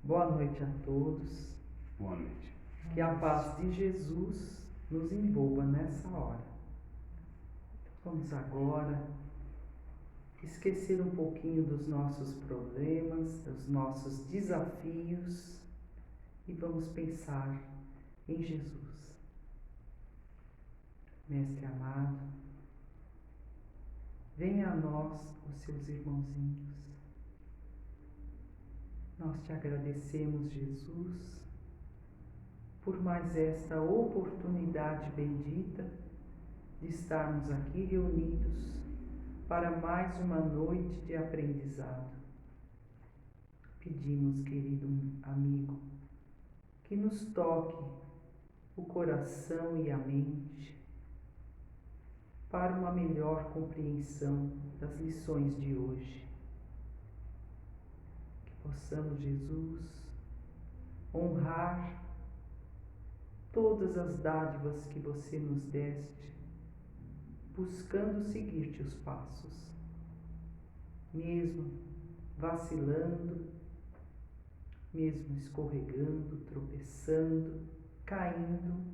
Boa noite a todos. Boa noite. Que a paz de Jesus nos envolva nessa hora. Vamos agora esquecer um pouquinho dos nossos problemas, dos nossos desafios e vamos pensar em Jesus. Mestre amado, venha a nós, os seus irmãozinhos. Nós te agradecemos, Jesus, por mais esta oportunidade bendita de estarmos aqui reunidos para mais uma noite de aprendizado. Pedimos, querido amigo, que nos toque o coração e a mente para uma melhor compreensão das lições de hoje. Que possamos, Jesus, honrar todas as dádivas que você nos deste, buscando seguir teus passos, mesmo vacilando, mesmo escorregando, tropeçando, caindo,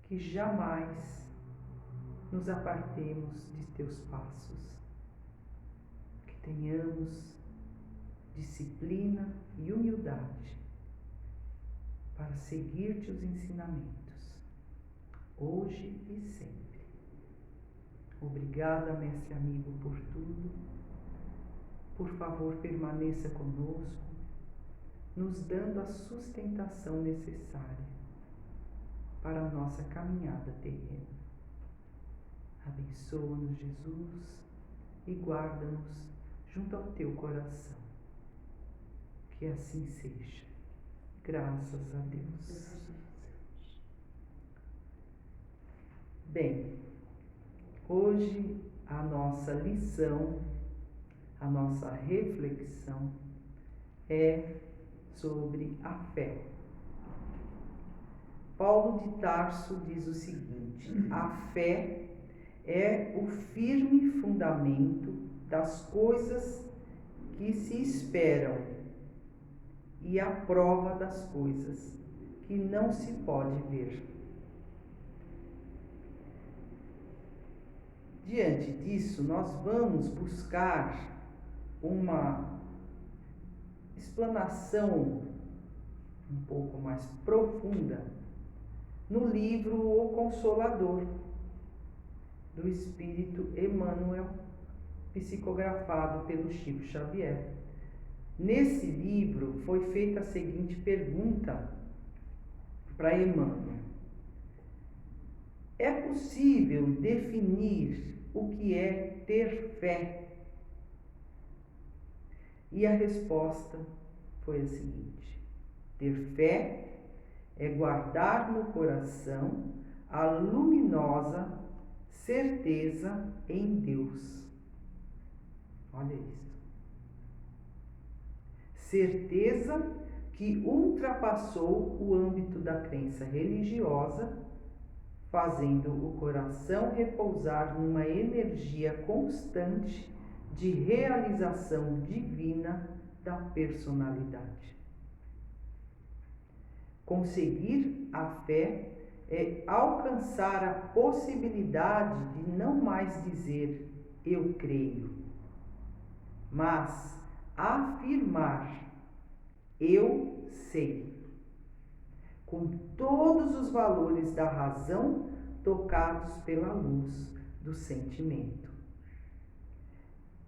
que jamais nos apartemos de teus passos, que tenhamos disciplina e humildade para seguir teus ensinamentos, hoje e sempre. Obrigada, mestre amigo, por tudo. Por favor, permaneça conosco, nos dando a sustentação necessária para a nossa caminhada terrena. Abençoa-nos, Jesus, e guarda-nos junto ao teu coração. Que assim seja. Graças a Deus. Bem, hoje a nossa lição, a nossa reflexão é sobre a fé. Paulo de Tarso diz o seguinte: a fé é o firme fundamento das coisas que se esperam e a prova das coisas que não se pode ver. Diante disso, nós vamos buscar uma explanação um pouco mais profunda no livro O Consolador, do Espírito Emmanuel, psicografado pelo Chico Xavier. Nesse livro foi feita a seguinte pergunta para Emmanuel: é possível definir o que é ter fé? E a resposta foi a seguinte: ter fé é guardar no coração a luminosa certeza em Deus. Olha isso. Certeza que ultrapassou o âmbito da crença religiosa, fazendo o coração repousar numa energia constante de realização divina da personalidade. Conseguir a fé é alcançar a possibilidade de não mais dizer eu creio, mas afirmar eu sei, com todos os valores da razão tocados pela luz do sentimento.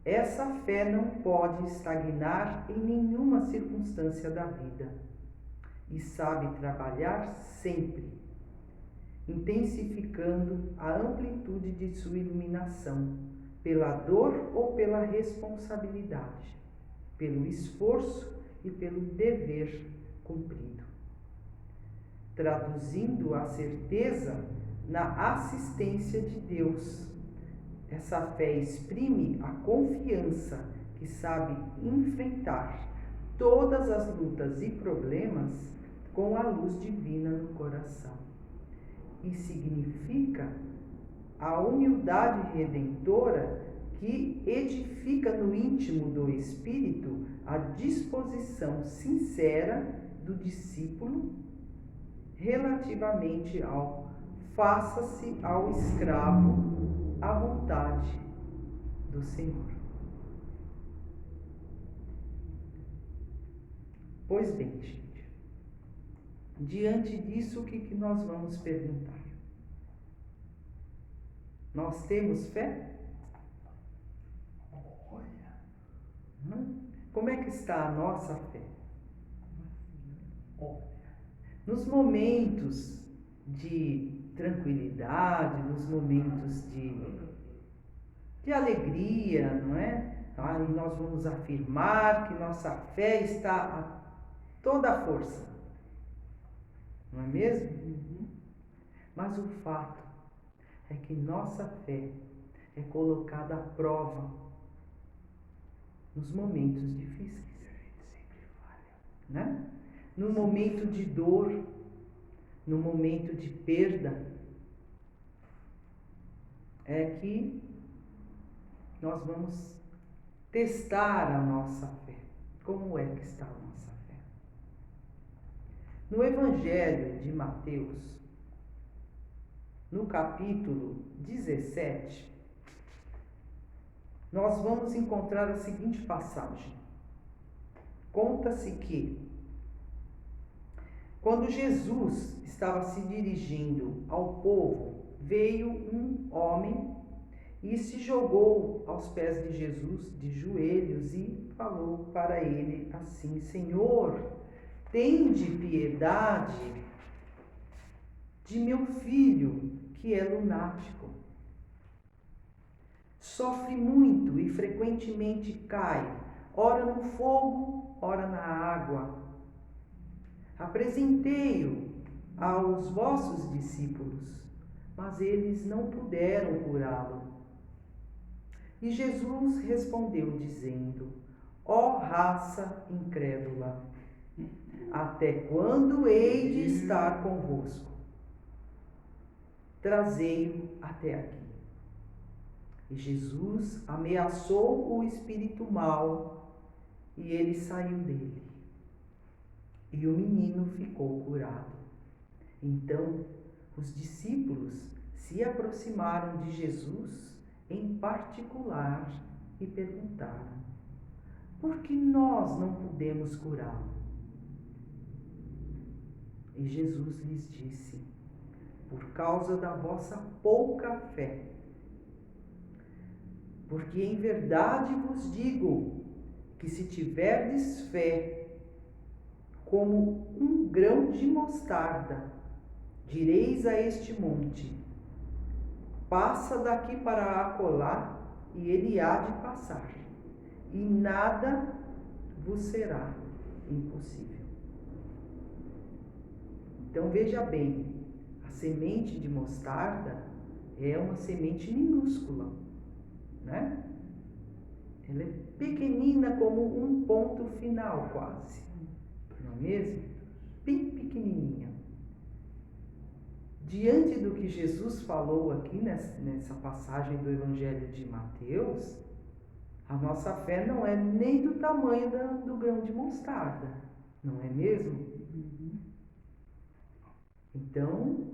Essa fé não pode estagnar em nenhuma circunstância da vida e sabe trabalhar sempre, intensificando a amplitude de sua iluminação, pela dor ou pela responsabilidade, pelo esforço e pelo dever cumprido, traduzindo a certeza na assistência de Deus. Essa fé exprime a confiança que sabe enfrentar todas as lutas e problemas com a luz divina no coração, e significa a humildade redentora que edifica no íntimo do espírito a disposição sincera do discípulo relativamente ao faça-se ao escravo à vontade do Senhor. Pois bem, gente, diante disso, o que nós vamos perguntar? Nós temos fé? Como é que está a nossa fé? Nos momentos de tranquilidade, nos momentos de alegria, não é? Aí nós vamos afirmar que nossa fé está a toda força, não é mesmo? Mas o fato é que nossa fé é colocada à prova nos momentos difíceis, né? No momento de dor, no momento de perda, é que nós vamos testar a nossa fé. Como é que está a nossa fé? No Evangelho de Mateus, no capítulo 17, nós vamos encontrar a seguinte passagem. Conta-se que, quando Jesus estava se dirigindo ao povo, veio um homem e se jogou aos pés de Jesus de joelhos e falou para ele assim: Senhor, tende piedade de meu filho, que é lunático. Sofre muito e frequentemente cai, ora no fogo, ora na água. Apresentei-o aos vossos discípulos, mas eles não puderam curá-lo. E Jesus respondeu dizendo: ó raça incrédula, até quando hei de estar convosco? Trazei-o até aqui. E Jesus ameaçou o espírito mau, e ele saiu dele. E o menino ficou curado. Então, os discípulos se aproximaram de Jesus em particular e perguntaram: por que nós não podemos curá-lo? E Jesus lhes disse: por causa da vossa pouca fé. Porque em verdade vos digo que se tiverdes fé como um grão de mostarda, direis a este monte: passa daqui para acolá, e ele há de passar, e nada vos será impossível. Então veja bem, a semente de mostarda é uma semente minúscula, né? Ela é pequenina como um ponto final quase, não é mesmo? Bem pequenininha. Diante do que Jesus falou aqui nessa passagem do Evangelho de Mateus, a nossa fé não é nem do tamanho do grão de mostarda, não é mesmo? Então,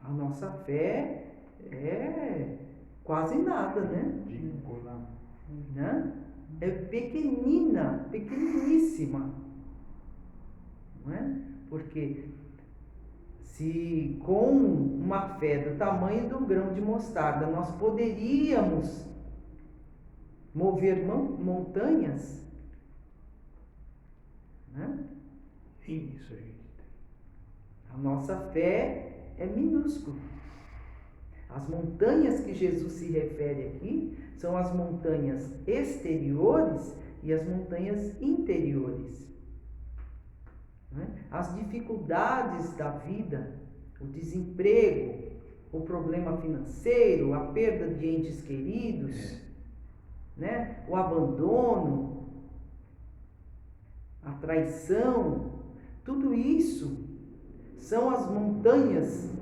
a nossa fé é quase nada, né? É pequenina, pequeniníssima, não é? Porque se com uma fé do tamanho do grão de mostarda nós poderíamos mover montanhas, né? Isso aí. A nossa fé é minúscula. As montanhas que Jesus se refere aqui são as montanhas exteriores e as montanhas interiores. As dificuldades da vida, o desemprego, o problema financeiro, a perda de entes queridos, né? O abandono, a traição, tudo isso são as montanhas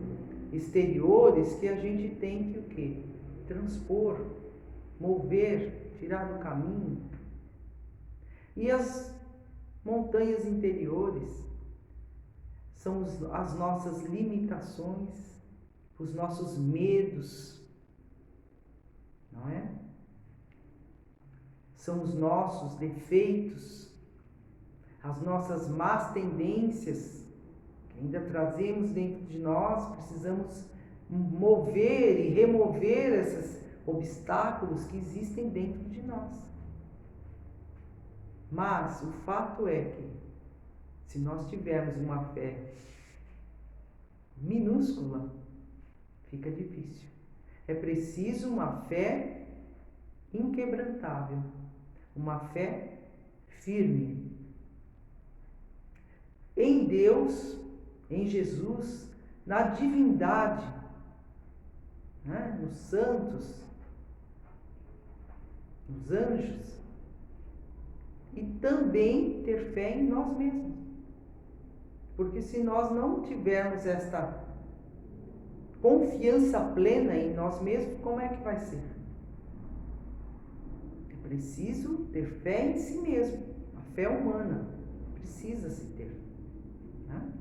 exteriores que a gente tem que o quê? Transpor, mover, tirar do caminho. E as montanhas interiores são as nossas limitações, os nossos medos, não é? São os nossos defeitos, as nossas más tendências que ainda trazemos dentro de nós. Precisamos mover e remover esses obstáculos que existem dentro de nós. Mas o fato é que, se nós tivermos uma fé minúscula, fica difícil. É preciso uma fé inquebrantável, uma fé firme em Deus, em Jesus, na divindade, né? Nos santos, nos anjos, e também ter fé em nós mesmos. Porque se nós não tivermos esta confiança plena em nós mesmos, como é que vai ser? É preciso ter fé em si mesmo. A fé humana precisa se ter, né?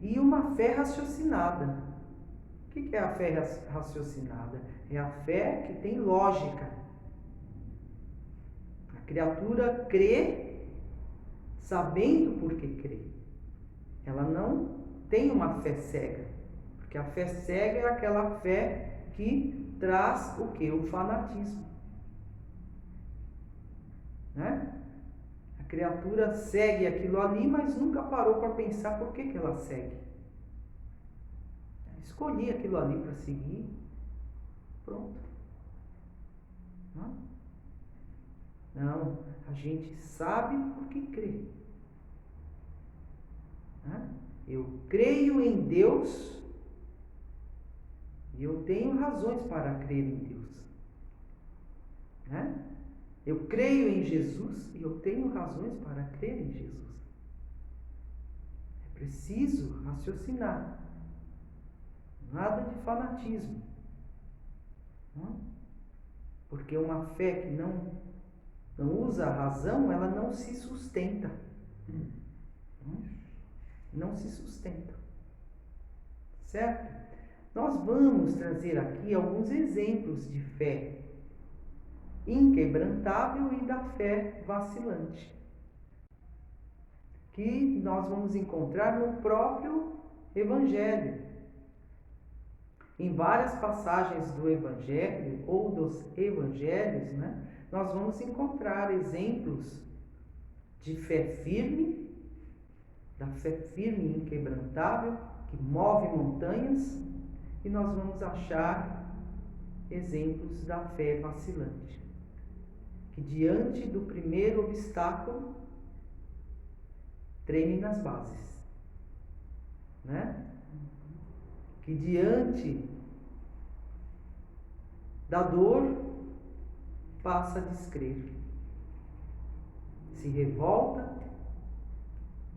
E uma fé raciocinada. O que é a fé raciocinada? É a fé que tem lógica. A criatura crê sabendo por que crê. Ela não tem uma fé cega. Porque a fé cega é aquela fé que traz o quê? O fanatismo, né? A criatura segue aquilo ali, mas nunca parou para pensar por que ela segue. Escolhi aquilo ali para seguir, pronto. Não, a gente sabe por que crê. Eu creio em Deus e eu tenho razões para crer em Deus. Eu creio em Jesus e eu tenho razões para crer em Jesus. É preciso raciocinar. Nada de fanatismo. Porque uma fé que não usa a razão, ela não se sustenta. Não se sustenta. Certo? Nós vamos trazer aqui alguns exemplos de fé inquebrantável e da fé vacilante, que nós vamos encontrar no próprio Evangelho. Em várias passagens do Evangelho ou dos Evangelhos, né, nós vamos encontrar exemplos de fé firme, da fé firme e inquebrantável, que move montanhas, e nós vamos achar exemplos da fé vacilante, que diante do primeiro obstáculo treme nas bases, né? Que diante da dor passa a descrer, se revolta,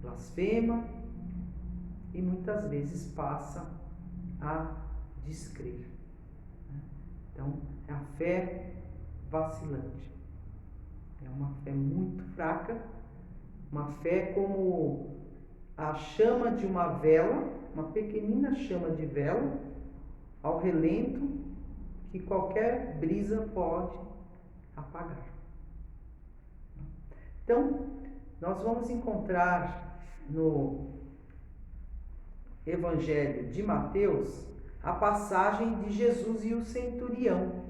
blasfema e muitas vezes passa a descrer. Então, é a fé vacilante. É uma fé muito fraca, uma fé como a chama de uma vela, uma pequenina chama de vela, ao relento, que qualquer brisa pode apagar. Então, nós vamos encontrar no Evangelho de Mateus a passagem de Jesus e o centurião,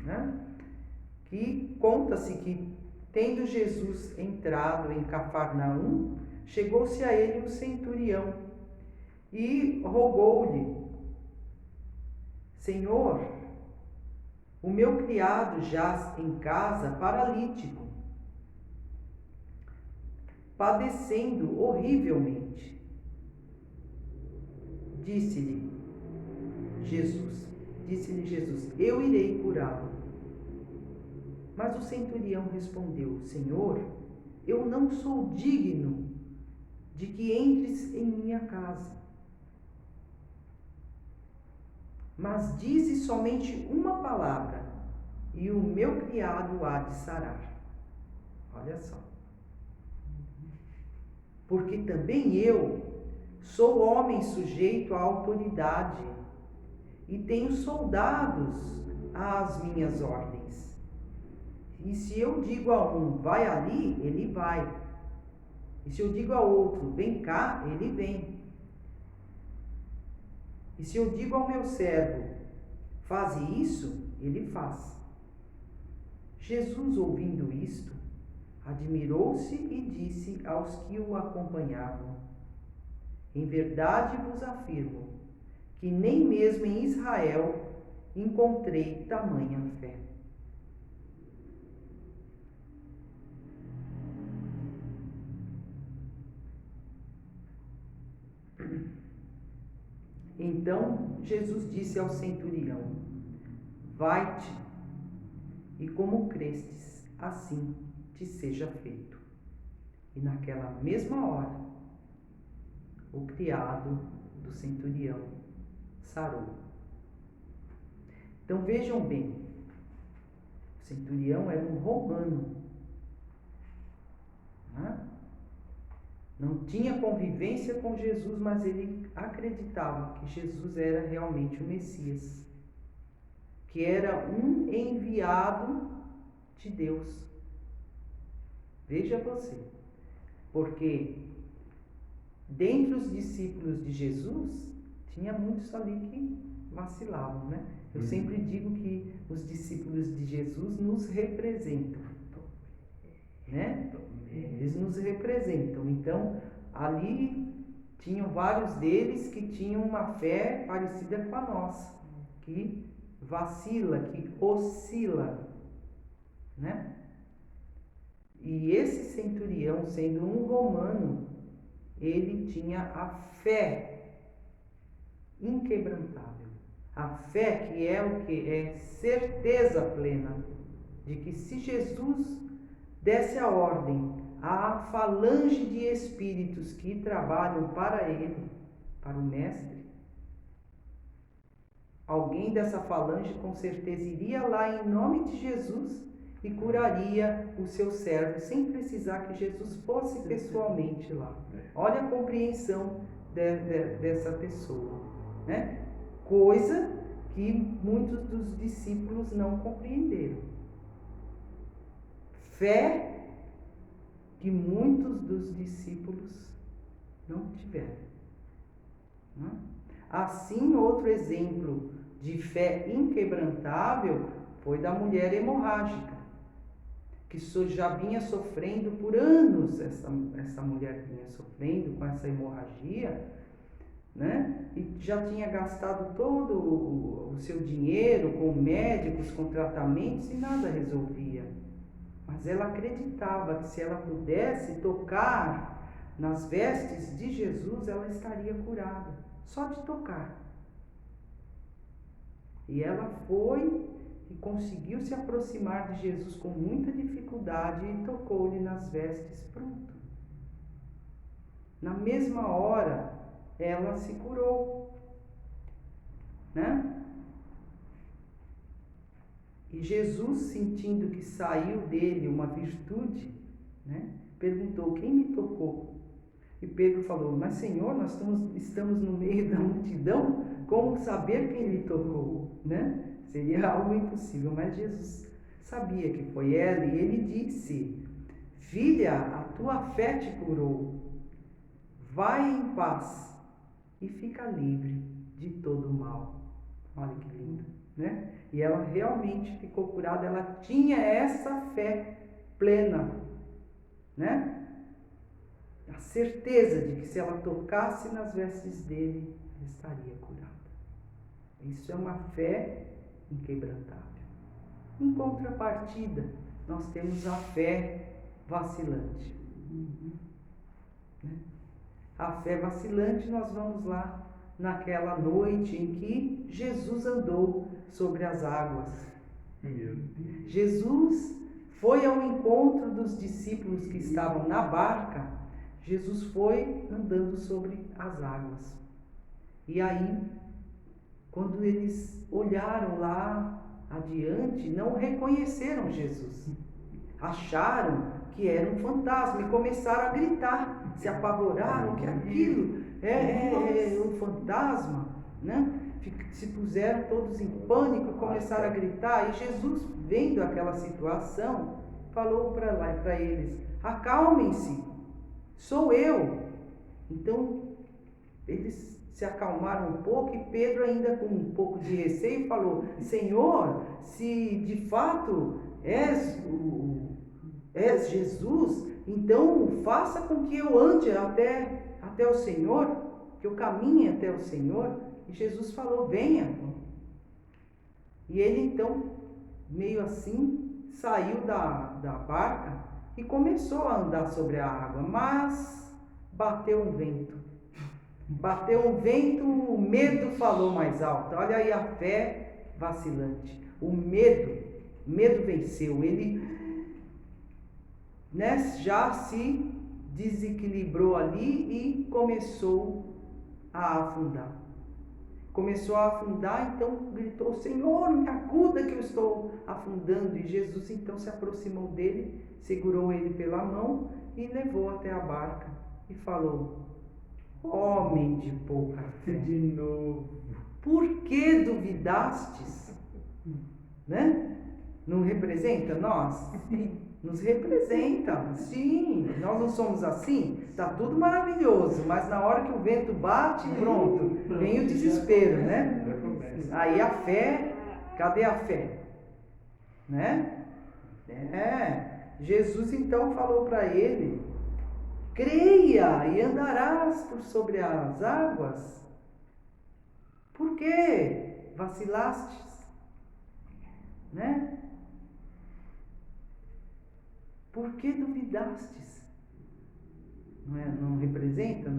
né? Que conta-se que, tendo Jesus entrado em Cafarnaum, chegou-se a ele o centurião e rogou-lhe: Senhor, o meu criado jaz em casa paralítico, padecendo horrivelmente. Disse-lhe Jesus, eu irei curá-lo. Mas o centurião respondeu: Senhor, eu não sou digno de que entres em minha casa. mas dize somente uma palavra, e o meu criado há de sarar. Olha só. Porque também eu sou homem sujeito à autoridade e tenho soldados às minhas ordens. E se eu digo a um, vai ali, ele vai. E se eu digo a outro, vem cá, ele vem. E se eu digo ao meu servo, faze isso, ele faz. Jesus, ouvindo isto, admirou-se e disse aos que o acompanhavam: em verdade vos afirmo que nem mesmo em Israel encontrei tamanha fé. Então Jesus disse ao centurião: vai-te, e como crestes, assim te seja feito. E naquela mesma hora, o criado do centurião sarou. Então vejam bem, o centurião era um romano, né? Não tinha convivência com Jesus, mas ele acreditava que Jesus era realmente o Messias, que era um enviado de Deus. Veja você, porque dentre os discípulos de Jesus, tinha muitos ali que vacilavam, né? Eu sempre digo que os discípulos de Jesus nos representam, né? Eles nos representam. Então, ali tinham vários deles que tinham uma fé parecida com a nossa, que vacila, que oscila, né? E esse centurião, sendo um romano, ele tinha a fé inquebrantável. A fé que é o que? É certeza plena de que se Jesus desse a ordem à falange de espíritos que trabalham para ele, para o mestre, alguém dessa falange com certeza iria lá em nome de Jesus e curaria o seu servo, sem precisar que Jesus fosse pessoalmente lá. Olha a compreensão dessa pessoa, né? Coisa que muitos dos discípulos não compreenderam. Fé que muitos dos discípulos não tiveram. Né? Assim, outro exemplo de fé inquebrantável foi da mulher hemorrágica, que já vinha sofrendo por anos, essa mulher vinha sofrendo com essa hemorragia, né? E já tinha gastado todo o seu dinheiro com médicos, com tratamentos e nada resolvia. Mas ela acreditava que se ela pudesse tocar nas vestes de Jesus, ela estaria curada, só de tocar. E ela foi e conseguiu se aproximar de Jesus com muita dificuldade e tocou-lhe nas vestes, pronto. Na mesma hora, ela se curou, né? E Jesus, sentindo que saiu dele uma virtude, né, perguntou: quem me tocou? E Pedro falou: mas Senhor, nós estamos no meio da multidão, como saber quem lhe tocou? Né? Seria algo impossível, mas Jesus sabia que foi ela e ele disse: filha, a tua fé te curou, vai em paz e fica livre de todo o mal. Olha que lindo, né? E ela realmente ficou curada, ela tinha essa fé plena, né? A certeza de que se ela tocasse nas vestes dele, ela estaria curada. Isso é uma fé inquebrantável. Em contrapartida, nós temos a fé vacilante. Né? A fé vacilante, nós vamos lá naquela noite em que Jesus andou sobre as águas. Jesus foi ao encontro dos discípulos que estavam na barca. Jesus foi andando sobre as águas. E aí, quando eles olharam lá adiante, não reconheceram Jesus. Acharam que era um fantasma e começaram a gritar, se apavoraram que aquilo é um fantasma, né? Se puseram todos em pânico e começaram a gritar. E Jesus, vendo aquela situação, falou para eles: acalmem-se, sou eu. Então eles se acalmaram um pouco, e Pedro, ainda com um pouco de receio, falou: Senhor, se de fato és Jesus, então faça com que eu ande até o Senhor, que eu caminhe até o Senhor. E Jesus falou: venha. E ele então, meio assim, saiu da barca e começou a andar sobre a água, mas bateu um vento. Bateu um vento, o medo falou mais alto. Olha aí a fé vacilante. O medo venceu. Ele, né, já se desequilibrou ali e começou a afundar. Começou a afundar, então gritou: Senhor, me acuda que eu estou afundando. E Jesus então se aproximou dele, segurou ele pela mão e levou até a barca e falou: homem de pouca fé, De novo. por que duvidastes? Né? Não representa nós? Nos representa, sim. Nós não somos assim? Está tudo maravilhoso, mas na hora que o vento bate, pronto, vem o desespero, né? Aí a fé, cadê a fé? Né? Jesus então falou para ele: creia e andarás por sobre as águas. Por que vacilastes? Né? Por que duvidastes? Não representa?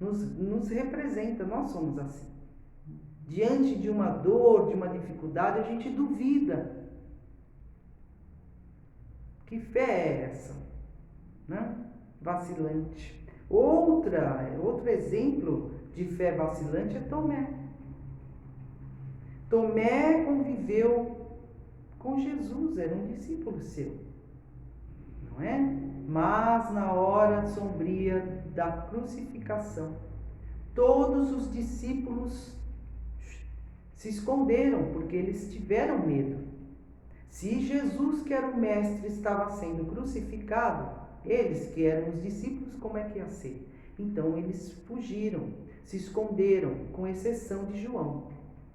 Nos representa, nós somos assim. Diante de uma dor, de uma dificuldade, a gente duvida. Que fé é essa? Né? Vacilante. Outro exemplo de fé vacilante é Tomé. Tomé conviveu com Jesus, era um discípulo seu, não é? Mas na hora sombria da crucificação, todos os discípulos se esconderam, porque eles tiveram medo. Se Jesus, que era o mestre, estava sendo crucificado, eles, que eram os discípulos, como é que ia ser? Então eles fugiram, se esconderam, com exceção de João,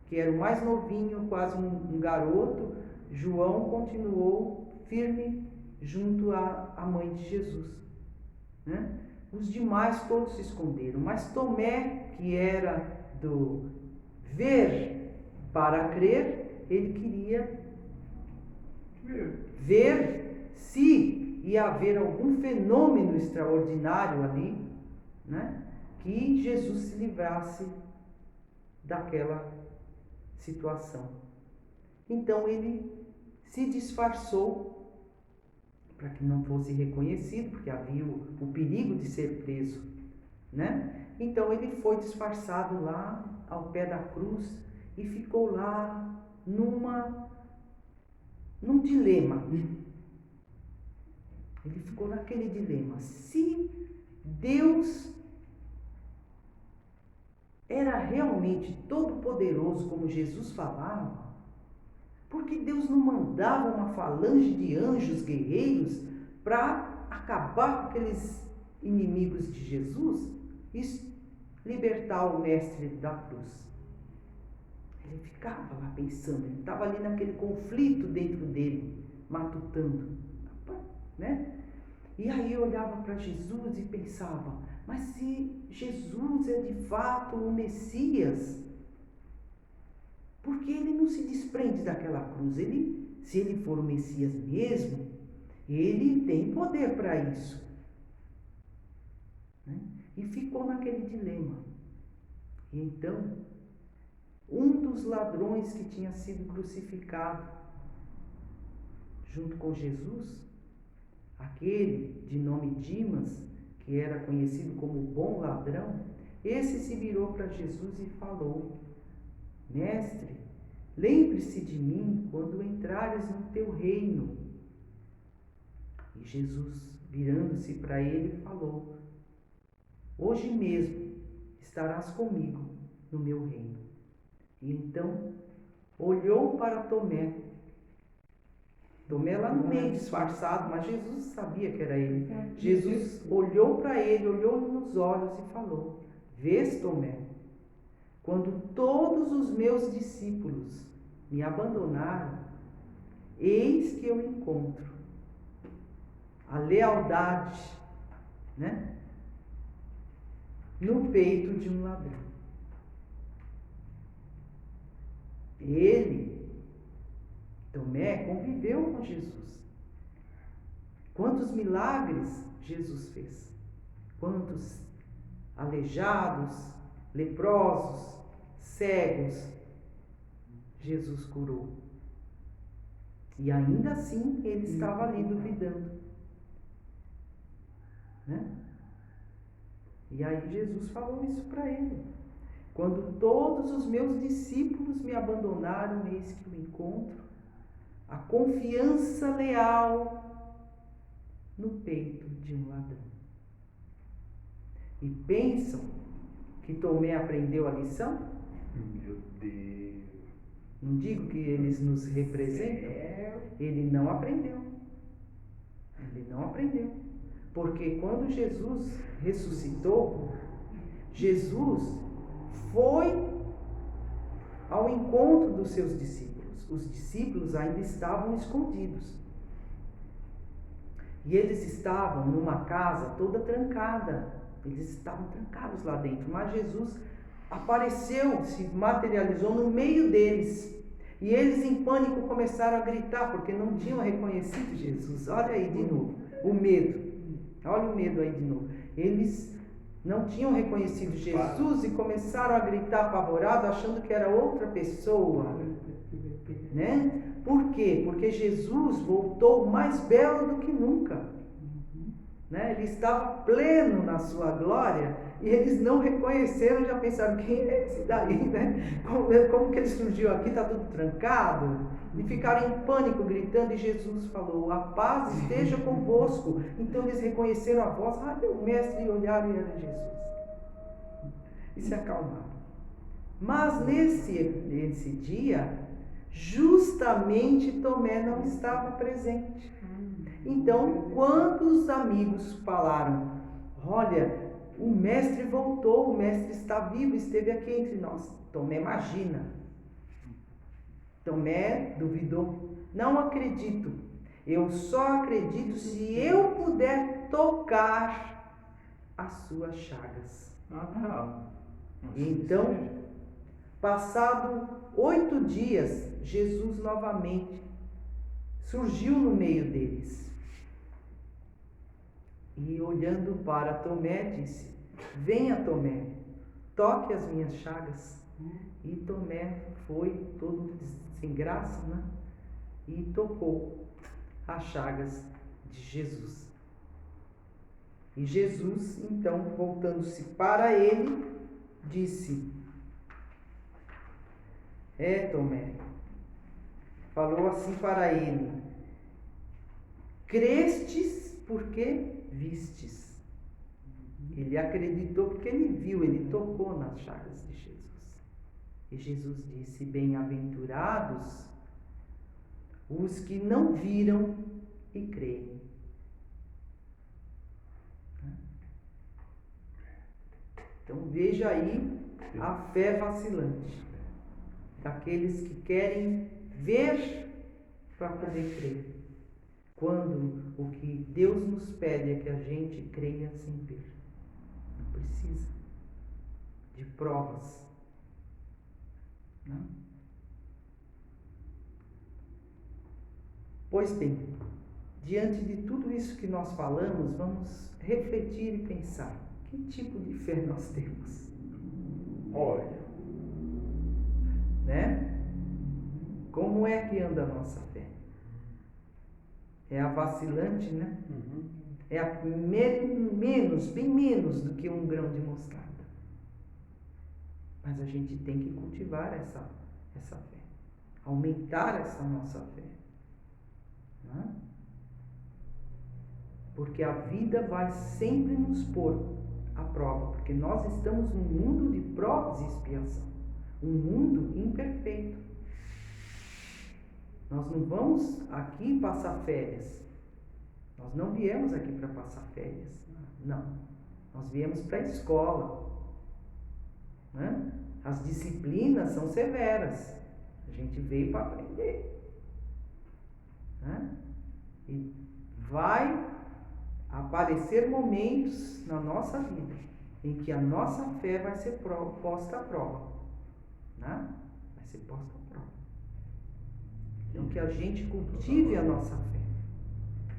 que era o mais novinho, quase um garoto. João continuou firme junto à mãe de Jesus, né? Os demais todos se esconderam, mas Tomé, que era do ver para crer, ele queria ver se ia haver algum fenômeno extraordinário ali, né? Que Jesus se livrasse daquela situação. Então ele se disfarçou para que não fosse reconhecido, porque havia o perigo de ser preso, né? Então ele foi disfarçado lá ao pé da cruz e ficou lá num dilema. Ele ficou naquele dilema. Se Deus era realmente todo poderoso como Jesus falava, porque Deus não mandava uma falange de anjos guerreiros para acabar com aqueles inimigos de Jesus e libertar o mestre da cruz? Ele ficava lá pensando, ele estava ali naquele conflito dentro dele, matutando, né? E aí eu olhava para Jesus e pensava: mas se Jesus é de fato o Messias, por que ele não se desprende daquela cruz? Se ele for o Messias mesmo, ele tem poder para isso, né? E ficou naquele dilema. E então, um dos ladrões que tinha sido crucificado junto com Jesus, aquele de nome Dimas, que era conhecido como bom ladrão, Esse se virou para Jesus e falou: Mestre, lembre-se de mim quando entrares no teu reino. E Jesus, virando-se para ele, falou: Hoje mesmo estarás comigo no meu reino. E então olhou para Tomé. Tomé lá no meio, disfarçado, mas Jesus sabia que era ele. Jesus olhou para ele, olhou nos olhos e falou: Vês, Tomé, quando todos os meus discípulos me abandonaram, eis que eu encontro a lealdade, né, no peito de um ladrão. Ele, Tomé, conviveu com Jesus. Quantos milagres Jesus fez? Quantos aleijados, leprosos, cegos Jesus curou. E ainda assim ele estava ali duvidando, né? E aí Jesus falou isso para ele: quando todos os meus discípulos me abandonaram, eis que eu encontro a confiança leal no peito de um ladrão. E pensam que Tomé aprendeu a lição? Meu Deus. Não digo que eles nos representam. Ele não aprendeu. Ele não aprendeu. Porque quando Jesus ressuscitou, Jesus foi ao encontro dos seus discípulos. Os discípulos ainda estavam escondidos. E eles estavam numa casa toda trancada. Eles estavam trancados lá dentro. Mas Jesus apareceu, se materializou no meio deles. E eles em pânico começaram a gritar, porque não tinham reconhecido Jesus. Olha aí de novo, o medo. Olha o medo aí de novo. Eles não tinham reconhecido Jesus e começaram a gritar apavorados, achando que era outra pessoa, né? Por quê? Porque Jesus voltou mais belo do que nunca, né? Ele estava pleno na sua glória e eles não reconheceram, já pensaram: quem é esse daí, né? Como que ele surgiu aqui? Está tudo trancado. E ficaram em pânico, gritando, e Jesus falou: a paz esteja convosco. Então eles reconheceram a voz: ah, meu mestre, e olharam e era Jesus. E se acalmaram. Mas nesse dia, justamente Tomé não estava presente. Então, quando os amigos falaram: olha, o mestre voltou, o mestre está vivo, esteve aqui entre nós. Tomé imagina. Tomé duvidou: não acredito. Eu só acredito se eu puder tocar as suas chagas. Então, passado 8 dias, Jesus novamente surgiu no meio deles. E olhando para Tomé, disse: venha, Tomé, toque as minhas chagas. E Tomé foi todo sem graça, né? E tocou as chagas de Jesus. E Jesus, então, voltando-se para ele, disse: Tomé, falou assim para ele: crestes porque vistes. Ele acreditou porque ele viu, ele tocou nas chagas de Jesus. E Jesus disse: bem-aventurados os que não viram e creem. Então veja aí a fé vacilante daqueles que querem ver para poder crer, quando o que Deus nos pede é que a gente creia sem ver. Não precisa de provas, não? Pois bem, diante de tudo isso que nós falamos, vamos refletir e pensar: que tipo de fé nós temos? Olha, né? Como é que anda a nossa fé? É a vacilante, né? É a bem menos do que um grão de mostarda. Mas a gente tem que cultivar essa fé, aumentar essa nossa fé. Né? Porque a vida vai sempre nos pôr à prova, porque nós estamos num mundo de provas e expiação, um mundo imperfeito. Nós não vamos aqui passar férias. Nós não viemos aqui para passar férias. Não. Nós viemos para a escola. Né? As disciplinas são severas. A gente veio para aprender. Né? E vai aparecer momentos na nossa vida em que a nossa fé vai ser posta à prova. Né? Vai ser posta à prova. Então, que a gente cultive a nossa fé.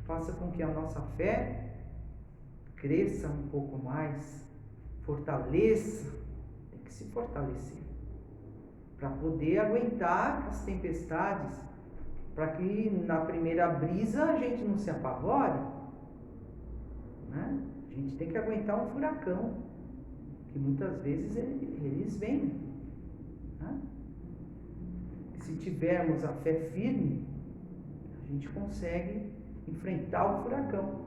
Faça com que a nossa fé cresça um pouco mais, fortaleça, tem que se fortalecer, para poder aguentar as tempestades, para que na primeira brisa a gente não se apavore. Né? A gente tem que aguentar um furacão, que muitas vezes eles vêm. Né? E se tivermos a fé firme, a gente consegue enfrentar o furacão,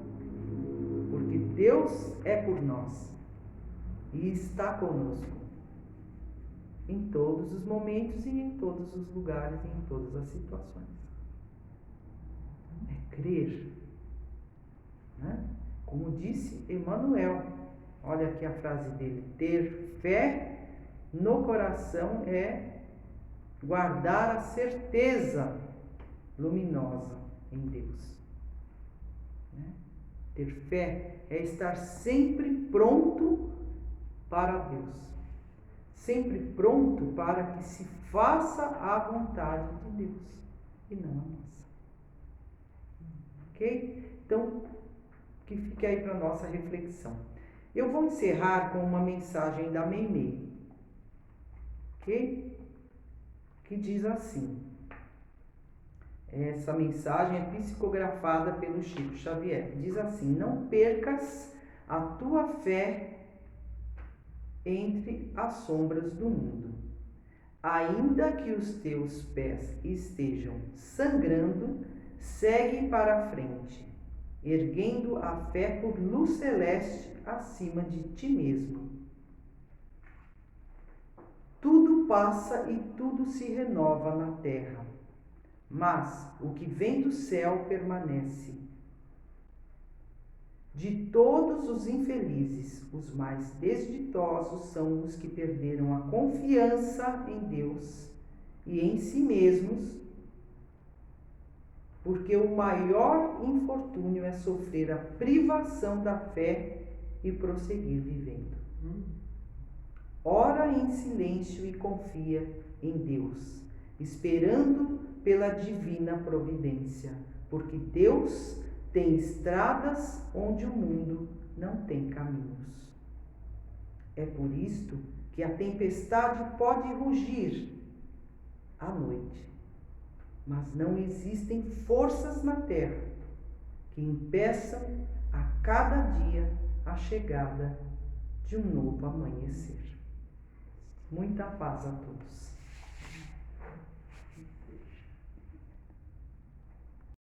porque Deus é por nós e está conosco em todos os momentos e em todos os lugares e em todas as situações. É crer, né? Como disse Emmanuel, olha aqui a frase dele: ter fé no coração é guardar a certeza luminosa em Deus. Ter fé é estar sempre pronto para Deus, sempre pronto para que se faça a vontade de Deus e não a nossa. Ok? Então, que fique aí para a nossa reflexão. Eu vou encerrar com uma mensagem da Meimei, ok? Que diz assim. Essa mensagem é psicografada pelo Chico Xavier. Diz assim: não percas a tua fé entre as sombras do mundo. Ainda que os teus pés estejam sangrando, segue para a frente, erguendo a fé por luz celeste acima de ti mesmo. Tudo passa e tudo se renova na terra, mas o que vem do céu permanece. De todos os infelizes, os mais desditosos são os que perderam a confiança em Deus e em si mesmos, porque o maior infortúnio é sofrer a privação da fé e prosseguir vivendo. Ora em silêncio e confia em Deus, esperando pela divina providência, porque Deus tem estradas onde o mundo não tem caminhos. É por isto que a tempestade pode rugir à noite, mas não existem forças na terra que impeçam a cada dia a chegada de um novo amanhecer. Muita paz a todos.